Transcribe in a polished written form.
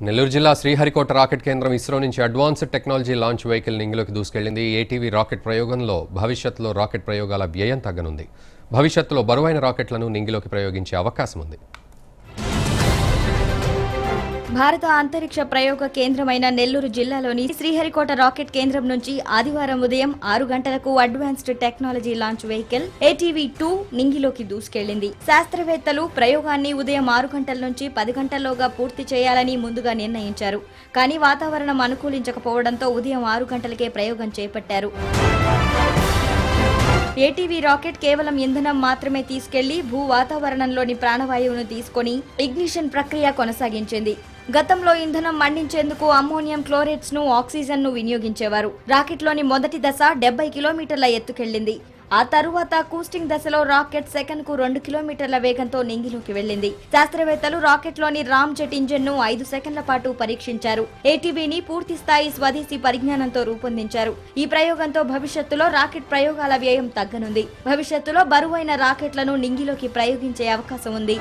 నెల్లూరు జిల్లా శ్రీహరికోట రాకెట్ కేంద్రం ఇస్రో నుంచి అడ్వాన్స్డ్ టెక్నాలజీ లాంచ్ వెహికల్ నింగిలోకి దూసుకెళ్లింది. ఏటీవీ రాకెట్ ప్రయోగంలో భవిష్యత్తులో రాకెట్ ప్రయోగాల వ్యయం తగ్గనుంది. భవిష్యత్తులో బరువైన రాకెట్లను నింగిలోకి ప్రయోగించే అవకాశం ఉంది. భారత అంతరిక్ష ప్రయోగ కేంద్రమైన నెల్లూరు జిల్లాలోని శ్రీహరికోట రాకెట్ కేంద్రం నుంచి ఆదివారం ఉదయం 6 గంటలకు advanced technology launch vehicle ATV-2 నింగిలోకి దూసుకెళ్లింది. శాస్త్రవేత్తలు ప్రయోగాన్ని ఉదయం 6 గంటల నుంచి 10 గంటల్లోగా పూర్తి చేయాలని ముందుగా నిర్ణయించారు. కానీ వాతావరణం అనుకూలించకపోవడంతో ఉదయం 6 గంటలకే ప్రయోగం చేపట్టారు. ఏటీవీ రాకెట్ కేవలం ఇంధనం మాత్రమే తీసుకెళ్లి భూ వాతావరణంలోని ప్రాణవాయువును తీసుకొని ఇగ్నిషన్ ప్రక్రియ కొనసాగించింది. గతంలో ఇంధనం మండించేందుకు అమ్మోనియం క్లోరేట్స్ ను ఆక్సిజన్ ను వినియోగించేవారు. రాకెట్లోని మొదటి దశ 70 కిలోమీటర్ల ఎత్తుకెళ్లింది. ఆ తరువాత కూస్టింగ్ దశలో రాకెట్ సెకన్కు 2 కిలోమీటర్ల వేగంతో నింగిలోకి వెళ్లింది. శాస్త్రవేత్తలు రాకెట్లోని రామ్ జెట్ ఇంజిన్ ను 5 సెకండ్ల పాటు పరీక్షించారు. ఏటీవీని పూర్తి స్థాయి స్వదేశీ పరిజ్ఞానంతో రూపొందించారు. ఈ ప్రయోగంతో భవిష్యత్తులో రాకెట్ ప్రయోగాల వ్యయం తగ్గనుంది. భవిష్యత్తులో బరువైన రాకెట్లను నింగిలోకి ప్రయోగించే అవకాశం ఉంది.